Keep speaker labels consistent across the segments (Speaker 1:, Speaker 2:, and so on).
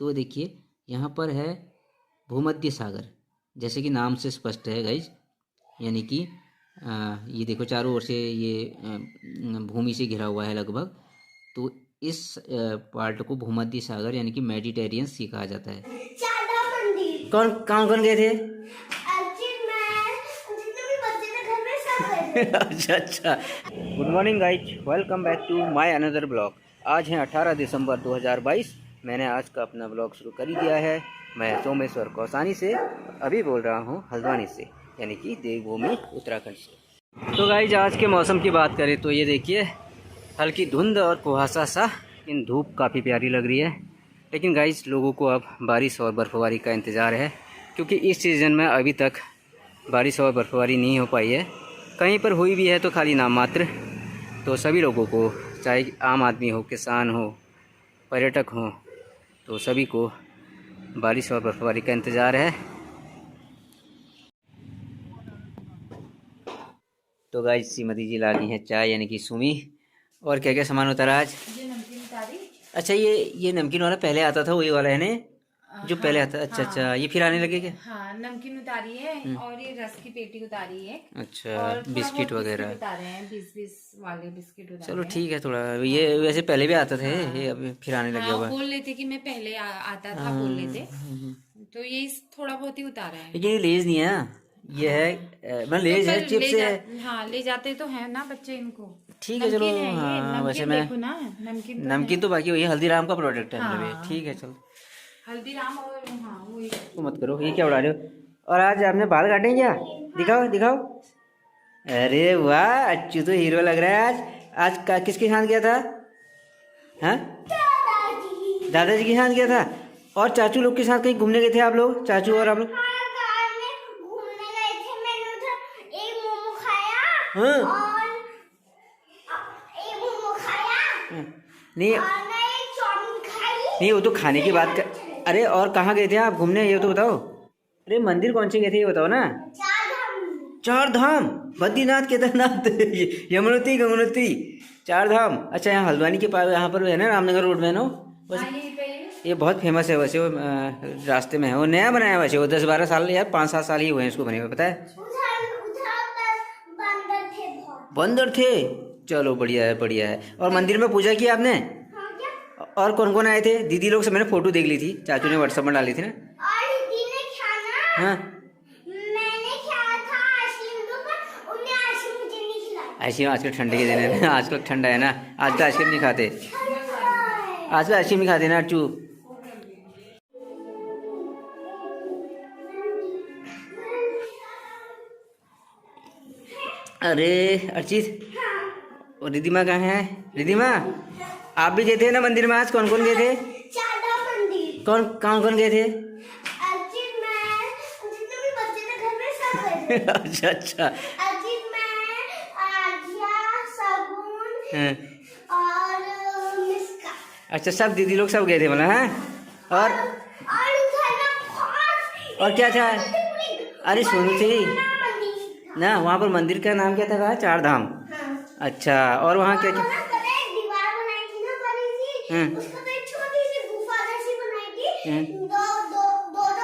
Speaker 1: तो देखिए यहाँ पर है भूमध्य सागर, जैसे कि नाम से स्पष्ट है गाइज, यानी कि ये देखो चारों ओर से ये भूमि से घिरा हुआ है लगभग। तो इस पार्ट को भूमध्य सागर यानी कि मेडिटेरियन सी कहा जाता है। कौन कौन कौन गए थे? अच्छा अच्छा। Good morning guys, welcome back to my another blog. आज है 18 दिसंबर 2022। मैंने आज का अपना ब्लॉग शुरू कर ही दिया है। मैं सोमेश्वर कौसानी से अभी बोल रहा हूँ, हल्द्वानी से, यानी कि देवभूमि उत्तराखंड से। तो गाइज आज के मौसम की बात करें तो ये देखिए हल्की धुंध और कुहासा सा, इन धूप काफ़ी प्यारी लग रही है। लेकिन गाइज लोगों को अब बारिश और बर्फ़बारी का इंतज़ार है, क्योंकि इस सीज़न में अभी तक बारिश और बर्फ़बारी नहीं हो पाई है। कहीं पर हुई भी है तो खाली नाम मात्र। तो सभी लोगों को, चाहे आम आदमी हो, किसान हो, पर्यटक हो, तो सभी को बारिश और बर्फ़बारी का इंतज़ार है। तो गाइस श्रीमती जी ला दी है चाय, यानी कि सुमी। और क्या क्या सामान होता रहा आज?
Speaker 2: ये नमकीन उतारी।
Speaker 1: अच्छा, ये नमकीन वाला पहले आता था, वही वाला है ना जो
Speaker 2: हाँ,
Speaker 1: पहले आता? अच्छा
Speaker 2: हाँ,
Speaker 1: अच्छा, ये फिर आने लगे क्या?
Speaker 2: हाँ, नमकीन उतारी है और ये रस की पेटी उतारी है।
Speaker 1: अच्छा,
Speaker 2: और थोड़ा
Speaker 1: बिस्किट
Speaker 2: बहुत
Speaker 1: वगैरह
Speaker 2: उतारे हैं, 20-20 वाले बिस्किट उतारे
Speaker 1: चलो
Speaker 2: हैं।
Speaker 1: ठीक है। थोड़ा ये वैसे पहले भी आता था,
Speaker 2: हाँ,
Speaker 1: ये अभी फिर आने लग गया
Speaker 2: हाँ,
Speaker 1: हुआ।
Speaker 2: बोल लेते कि मैं पहले आता था, बोल लेते। तो ये थोड़ा बहुत ही उतारा है।
Speaker 1: लेकिन ये लेज नहीं है, ये है मैं लेज
Speaker 2: तो
Speaker 1: है,
Speaker 2: पर
Speaker 1: चिप्स है।
Speaker 2: हाँ, ले जाते तो है ना बच्चे इनको।
Speaker 1: ठीक है चलो।
Speaker 2: नमकीन है ये,
Speaker 1: हाँ वैसे
Speaker 2: नमकीन
Speaker 1: मैं
Speaker 2: देखो ना, नमकीन तो
Speaker 1: नमकीन
Speaker 2: है।
Speaker 1: तो बाकी वही हल्दीराम का प्रोडक्ट है, मतलब ये
Speaker 2: हाँ,
Speaker 1: ठीक है चलो।
Speaker 2: हल्दीराम और हाँ वो
Speaker 1: तो मत करो, ये क्या उड़ा रहे हो? और आज आपने बाल काटे क्या? दिखाओ दिखाओ। अरे वाह, अच्छू तो हीरो लग रहा है आज। आज का किसके साथ गया था? हाँ, दादाजी के साथ गया था। और चाचू लोग के साथ कहीं घूमने गए थे आप लोग? चाचू और आप लोग? हाँ, नहीं नहीं, वो तो खाने की बात कर। अरे और कहाँ गए थे आप घूमने, ये तो बताओ। अरे मंदिर कौन से गए थे ये बताओ ना। चार धाम, बद्रीनाथ, केदारनाथ, यमुनोत्री, गंगोत्री, चार धाम। अच्छा, यहाँ हल्द्वानी के पास, यहाँ पर है ना, रामनगर रोड में ना बस। ये बहुत फेमस है वैसे, वो रास्ते में है, वो नया बनाया है वैसे। वो 10-12 साल या 5-7 साल ही हुए हैं इसको बने हुए, पता है। बंदर थे? चलो बढ़िया है बढ़िया है। और मंदिर में पूजा की आपने? और कौन कौन आए थे? दीदी लोग से मैंने फोटो देख ली थी, चाचू ने व्हाट्सएप में डाली थी ना। हाँ, आइसक्रीम आजकल ठंडे के दिन है ना, आजकल ठंडा है ना, आजकल आइसक्रीम नहीं खाते, आजकल आइसक्रीम नहीं खाते ना अर्चू। अरे अर्चित, और रिधिमा कहाँ है? रिधिमा, आप भी गए थे ना मंदिर में आज? कौन कौन गए थे? कौन कौन कौन गए थे? अच्छा अच्छा। हाँ। अच्छा, सब दीदी लोग सब गए थे मतलब? हाँ। और क्या था? अरे सुनी थी ना, वहाँ पर मंदिर का नाम क्या था? कहा चार धाम। अच्छा, और वहाँ क्या क्या?
Speaker 2: दीवार बनाई थी ना बड़ी सी, उसको तो एक छोटी सी गुफा जैसी बनाई थी। दो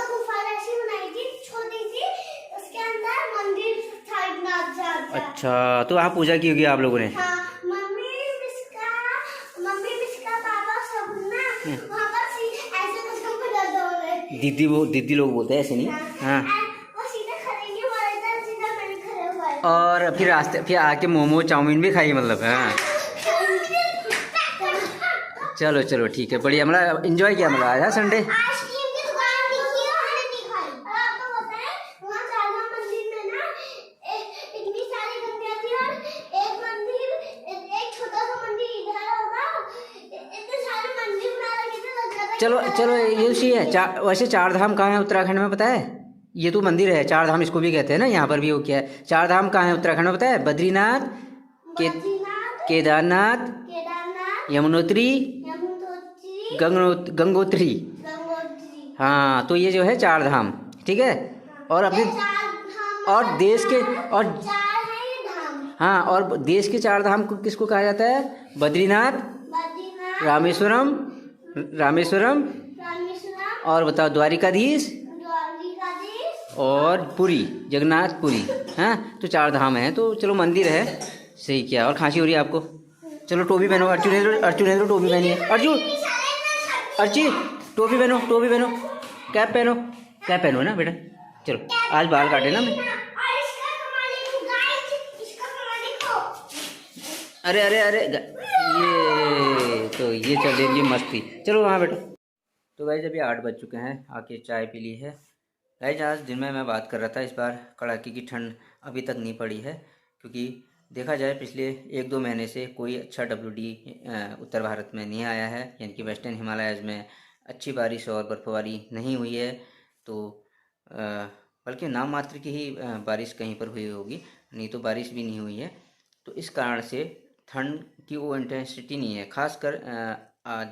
Speaker 2: गुफा जैसी बनाई थी छोटी सी, उसके अंदर मंदिर था इतना अच्छा।
Speaker 1: अच्छा, तो वहाँ पूजा की होगी आप लोगों ने?
Speaker 2: हाँ, मम्मी बिस्का पापा सब ना वहाँ पर ऐसे कुछ करते होंगे।
Speaker 1: दीदी लोग बोलते हैं ऐसे नहीं। हाँ,
Speaker 2: वो सीधे खड़े वाले सीधा मैंने खड़े हुआ है।
Speaker 1: और फिर रास्ते फिर आके मोमो चाउमीन भी खाई मतलब? हाँ, चलो चलो ठीक है, बढ़िया, मतलब एंजॉय किया मतलब आज संडे। चलो चलो, ये सी है वैसे चार धाम कहाँ है उत्तराखंड में पता है? ये तो मंदिर है, चार धाम इसको भी कहते हैं ना, यहाँ पर भी वो क्या है, चार धाम कहाँ है उत्तराखंड में पता है? बद्रीनाथ, केदारनाथ, यमुनोत्री, गंगोत्री। हाँ, तो ये जो है चार धाम, ठीक है। और अपने और देश के और हाँ, और देश के चार धाम को किसको कहा जाता है? बद्रीनाथ, रामेश्वरम, और बताओ द्वारिकाधीश
Speaker 2: द्वारिकाधीश
Speaker 1: और पुरी, जगन्नाथ पुरी। हाँ, तो 4 धाम हैं, तो चलो मंदिर है। सही क्या। और खांसी हो रही है आपको? चलो टोपी पहनो। अर्जुन ने तो टोपी पहनी है। अर्ची टोपी पहनो, टोपी पहनो, कैप पहनो, कैप पहनो ना बेटा। चलो आज बाल काटे ना मैं।
Speaker 2: और इसका कमाल देखो गाइस, इसका कमाल देखो।
Speaker 1: अरे अरे अरे ये तो ये चल रही है मस्ती। चलो वहाँ बैठो। तो गाइज अभी 8 बज चुके हैं, आके चाय पी ली है। गाइज आज दिन में मैं बात कर रहा था, इस बार कड़ाके की ठंड अभी तक नहीं पड़ी है, क्योंकि देखा जाए पिछले 1-2 महीने से कोई अच्छा WD उत्तर भारत में नहीं आया है, यानी कि वेस्टर्न हिमालयाज़ में अच्छी बारिश और बर्फबारी नहीं हुई है। तो बल्कि नाम मात्र की ही बारिश कहीं पर हुई होगी, नहीं तो बारिश भी नहीं हुई है। तो इस कारण से ठंड की वो इंटेंसिटी नहीं है, खासकर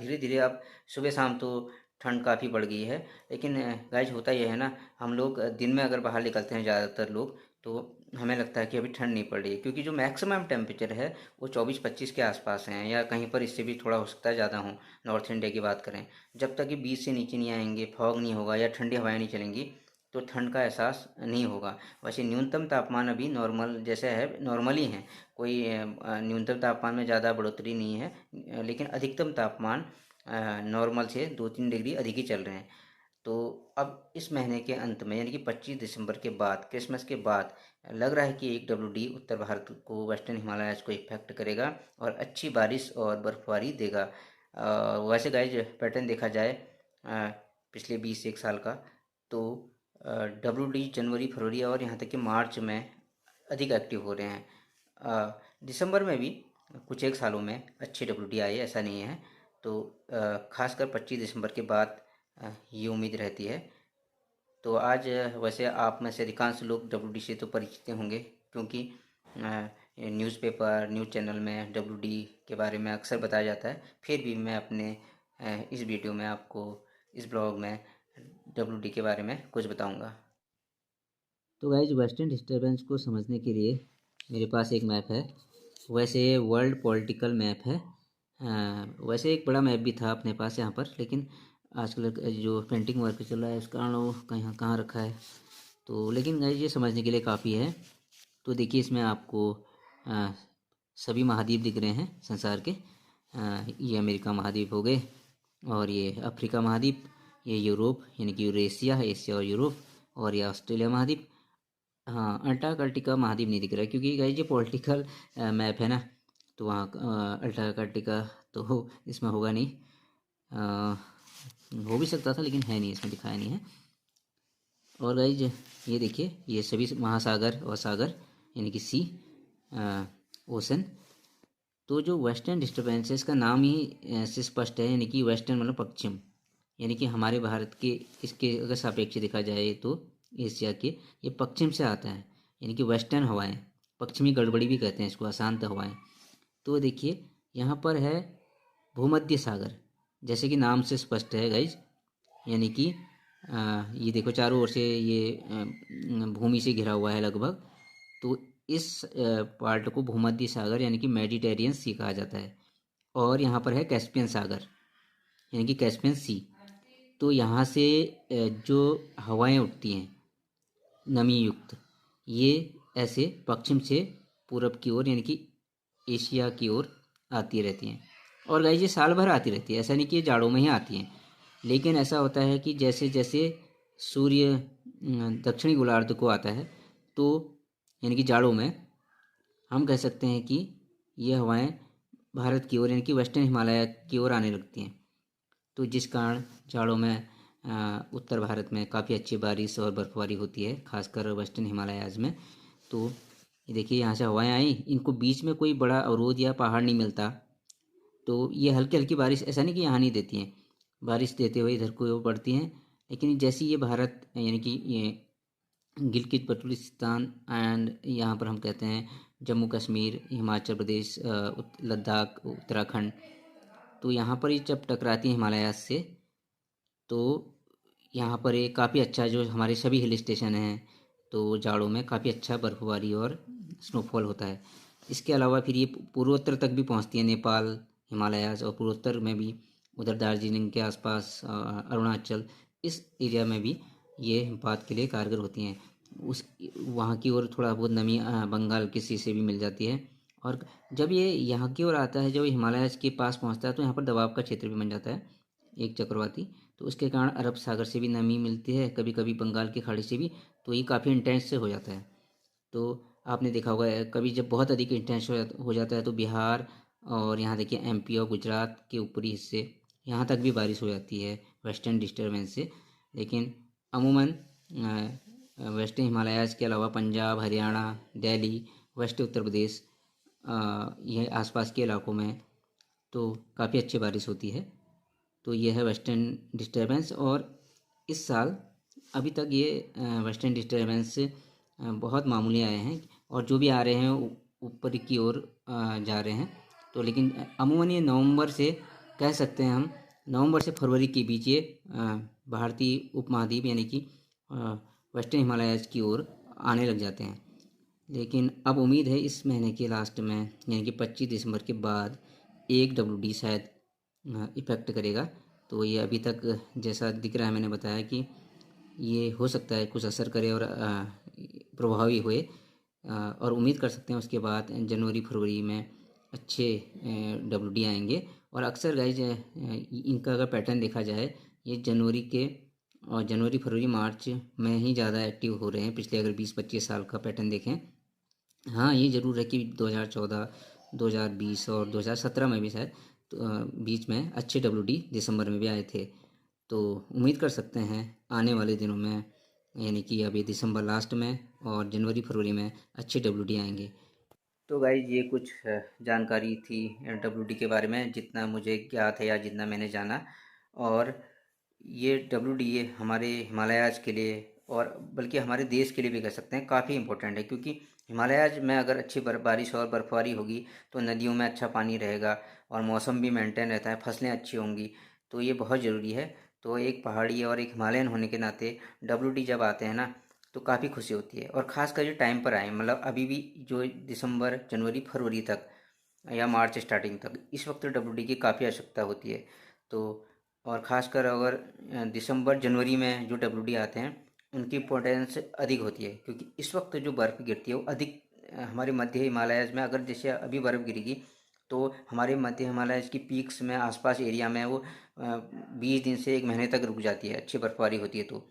Speaker 1: धीरे धीरे अब सुबह शाम तो ठंड काफ़ी बढ़ गई है। लेकिन गाइज होता यह है ना, हम लोग दिन में अगर बाहर निकलते हैं ज़्यादातर लोग, तो हमें लगता है कि अभी ठंड नहीं पड़ रही है, क्योंकि जो मैक्सिमम टेम्परेचर है वो 24-25 के आसपास हैं, या कहीं पर इससे भी थोड़ा हो सकता है ज़्यादा हो। नॉर्थ इंडिया की बात करें, जब तक कि 20 से नीचे नहीं आएंगे, फॉग नहीं होगा या ठंडी हवाएं नहीं चलेंगी, तो ठंड का एहसास नहीं होगा। वैसे न्यूनतम तापमान अभी नॉर्मल जैसे है, नॉर्मल ही है, कोई न्यूनतम तापमान में ज़्यादा बढ़ोतरी नहीं है, लेकिन अधिकतम तापमान नॉर्मल से 2-3 डिग्री अधिक ही चल रहे हैं। तो अब इस महीने के अंत में, यानी कि 25 दिसंबर के बाद, क्रिसमस के बाद, लग रहा है कि एक WD उत्तर भारत को, वेस्टर्न हिमालयाज को इफेक्ट करेगा और अच्छी बारिश और बर्फबारी देगा। वैसे गाइज पैटर्न देखा जाए पिछले 20-1 साल का, तो WD जनवरी, फरवरी और यहाँ तक कि मार्च में अधिक एक्टिव हो रहे हैं। दिसंबर में भी कुछ एक सालों में अच्छे WD आए, ऐसा नहीं है। तो खासकर 25 दिसंबर के बाद ये उम्मीद रहती है। तो आज वैसे आप में से अधिकांश लोग WD से तो परिचित होंगे, क्योंकि न्यूज़पेपर, न्यूज़ चैनल में WD के बारे में अक्सर बताया जाता है। फिर भी मैं अपने इस वीडियो में आपको, इस ब्लॉग में WD के बारे में कुछ बताऊंगा। तो गाइज वेस्टर्न डिस्टर्बेंस को समझने के लिए मेरे पास एक मैप है। वैसे ये वर्ल्ड पॉलिटिकल मैप है। वैसे एक बड़ा मैप भी था अपने पास यहाँ पर, लेकिन आजकल जो पेंटिंग वर्क चल रहा है उस कारण वो कहाँ रखा है। तो लेकिन गाइज ये समझने के लिए काफ़ी है। तो देखिए इसमें आपको सभी महाद्वीप दिख रहे हैं संसार के। ये अमेरिका महाद्वीप हो गए, और ये अफ्रीका महाद्वीप, ये यूरोप यानी कि यूरेशिया है, एशिया और यूरोप, और ये ऑस्ट्रेलिया महाद्वीप। हाँ, अंटार्कटिका महाद्वीप नहीं दिख रहा है, क्योंकि गाइज ये पॉलिटिकल मैप है ना, तो वहाँ अंटार्कटिका तो इसमें होगा नहीं। हो भी सकता था लेकिन है नहीं, इसमें दिखाया नहीं है। और गाइज ये देखिए, ये सभी महासागर और सागर यानी कि सी, ओशन। तो जो वेस्टर्न डिस्टर्बेंसेस का नाम ही से स्पष्ट है, यानी कि वेस्टर्न मतलब पश्चिम, यानी कि हमारे भारत के, इसके अगर सापेक्ष देखा जाए तो एशिया के, ये पश्चिम से आता है, यानी कि वेस्टर्न हवाएं, पश्चिमी गड़बड़ी भी कहते हैं इसको, अशांत हवाएं। तो देखिए यहाँ पर है भूमध्य सागर, जैसे कि नाम से स्पष्ट है गाइज, यानी कि ये देखो चारों ओर से ये भूमि से घिरा हुआ है लगभग। तो इस पार्ट को भूमध्य सागर यानी कि मेडिटेरियन सी कहा जाता है। और यहाँ पर है कैस्पियन सागर यानी कि कैस्पियन सी। तो यहाँ से जो हवाएं उठती हैं नमी युक्त, ये ऐसे पश्चिम से पूरब की ओर यानी कि एशिया की ओर आती रहती हैं। और गाइस ये साल भर आती रहती है, ऐसा नहीं कि ये जाड़ों में ही आती हैं। लेकिन ऐसा होता है कि जैसे जैसे सूर्य दक्षिणी गोलार्ध को आता है, तो यानी कि जाड़ों में हम कह सकते हैं कि ये हवाएं भारत की ओर यानी कि वेस्टर्न हिमालय की ओर आने लगती हैं। तो जिस कारण जाड़ों में उत्तर भारत में काफ़ी अच्छी बारिश और बर्फबारी होती है, खासकर वेस्टर्न हिमालयाज में। तो ये देखिए यहाँ से हवाएं आई, इनको बीच में कोई बड़ा अवरोध या पहाड़ नहीं मिलता, तो ये हल्की हल्की बारिश, ऐसा नहीं कि यहाँ नहीं देती हैं, बारिश देते हुए इधर को बढ़ती हैं। लेकिन जैसे ये भारत यानी कि ये गिलगित बल्टिस्तान एंड यहाँ पर हम कहते हैं जम्मू कश्मीर, हिमाचल प्रदेश, लद्दाख, उत्तराखंड, तो यहाँ पर ये जब टकराती हैं हिमालय से, तो यहाँ पर ये काफ़ी अच्छा, जो हमारे सभी हिल स्टेशन हैं, तो जाड़ों में काफ़ी अच्छा बर्फबारी और स्नोफॉल होता है। इसके अलावा फिर ये पूर्वोत्तर तक भी पहुँचती है, नेपाल, हिमालयाज, और पूर्वोत्तर में भी उधर दार्जिलिंग के आसपास, अरुणाचल, इस एरिया में भी ये हिमपात के लिए कारगर होती हैं। उस वहाँ की ओर थोड़ा बहुत नमी बंगाल किसी से भी मिल जाती है, और जब ये यहाँ की ओर आता है, जब हिमालय के पास पहुँचता है तो यहाँ पर दबाव का क्षेत्र भी बन जाता है, एक चक्रवाती। तो उसके कारण अरब सागर से भी नमी मिलती है, कभी कभी बंगाल की खाड़ी से भी, तो ये काफ़ी इंटेंस से हो जाता है। तो आपने देखा होगा कभी जब बहुत अधिक इंटेंस हो जाता है तो बिहार और यहाँ देखिए एमपी और गुजरात के ऊपरी हिस्से, यहाँ तक भी बारिश हो जाती है वेस्टर्न डिस्टर्बेंस से। लेकिन अमूमन वेस्टर्न हिमालयाज़ के अलावा पंजाब, हरियाणा, दिल्ली, वेस्ट उत्तर प्रदेश, यह आसपास के इलाकों में तो काफ़ी अच्छी बारिश होती है। तो ये है वेस्टर्न डिस्टर्बेंस, और इस साल अभी तक ये वेस्टर्न डिस्टर्बेंस बहुत मामूली आए हैं, और जो भी आ रहे हैं ऊपर की ओर जा रहे हैं। तो लेकिन अमूमन ये नवंबर से कह सकते हैं हम, नवंबर से फरवरी के बीच ये भारतीय उपमहाद्वीप यानी कि वेस्टर्न हिमालयाज़ की ओर आने लग जाते हैं। लेकिन अब उम्मीद है इस महीने के लास्ट में यानी कि 25 दिसंबर के बाद एक WD शायद इफ़ेक्ट करेगा। तो ये अभी तक जैसा दिख रहा है, मैंने बताया कि ये हो सकता है कुछ असर करे और प्रभावी हुए, और उम्मीद कर सकते हैं उसके बाद जनवरी फरवरी में अच्छे WD आएंगे। और अक्सर गाइज इनका अगर पैटर्न देखा जाए, ये जनवरी के और जनवरी फरवरी मार्च में ही ज़्यादा एक्टिव हो रहे हैं पिछले अगर 20-25 साल का पैटर्न देखें। हाँ, ये ज़रूर है कि 2014, 2020 और 2017 में भी शायद बीच में अच्छे WD दिसंबर में भी आए थे। तो उम्मीद कर सकते हैं आने वाले दिनों में, यानी कि अभी दिसंबर लास्ट में और जनवरी फरवरी में अच्छे WD आएंगे। तो गाइज ये कुछ जानकारी थी WD के बारे में, जितना मुझे ज्ञात है या जितना मैंने जाना। और ये WD ये हमारे हिमालयाज़ के लिए और बल्कि हमारे देश के लिए भी कह सकते हैं काफ़ी इम्पोर्टेंट है, क्योंकि हिमालयाज़ में अगर अच्छी बारिश और बर्फबारी होगी तो नदियों में अच्छा पानी रहेगा और मौसम भी मेंटेन रहता है, फसलें अच्छी होंगी। तो ये बहुत ज़रूरी है। तो एक पहाड़ी और एक हिमालयन होने के नाते WD जब आते हैं ना तो काफ़ी खुशी होती है, और ख़ासकर ये टाइम पर आए, मतलब अभी भी जो दिसंबर, जनवरी, फरवरी तक या मार्च स्टार्टिंग तक, इस वक्त WD की काफ़ी आवश्यकता होती है। तो और ख़ासकर अगर दिसंबर जनवरी में जो WD आते हैं उनकी इम्पोर्टेंस अधिक होती है, क्योंकि इस वक्त जो बर्फ़ गिरती है वो अधिक हमारे मध्य हिमालयाज़ में, अगर जैसे अभी बर्फ़ गिरेगी तो हमारे मध्य हिमालयाज़ की पीक्स में आसपास एरिया में वो 20 दिन से 1 महीने तक रुक जाती है, अच्छी बर्फबारी होती है। तो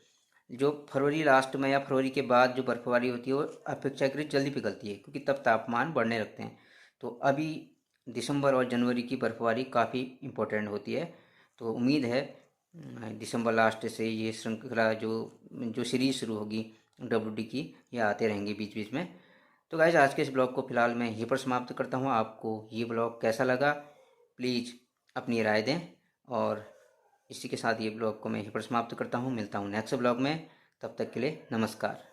Speaker 1: जो फरवरी लास्ट में या फरवरी के बाद जो बर्फबारी होती है वो अपेक्षाकृत जल्दी पिघलती है, क्योंकि तब तापमान बढ़ने लगते हैं। तो अभी दिसंबर और जनवरी की बर्फबारी काफ़ी इम्पोर्टेंट होती है। तो उम्मीद है दिसंबर लास्ट से ये श्रृंखला जो सीरीज शुरू होगी WD की, ये आते रहेंगे बीच बीच में। तो गाइज आज के इस ब्लॉग को फिलहाल मैं यहीं पर समाप्त करता हूँ। आपको ये ब्लॉग कैसा लगा प्लीज़ अपनी राय दें, और इसी के साथ ये ब्लॉग को मैं यहीं पर समाप्त करता हूँ। मिलता हूँ नेक्स्ट ब्लॉग में, तब तक के लिए नमस्कार।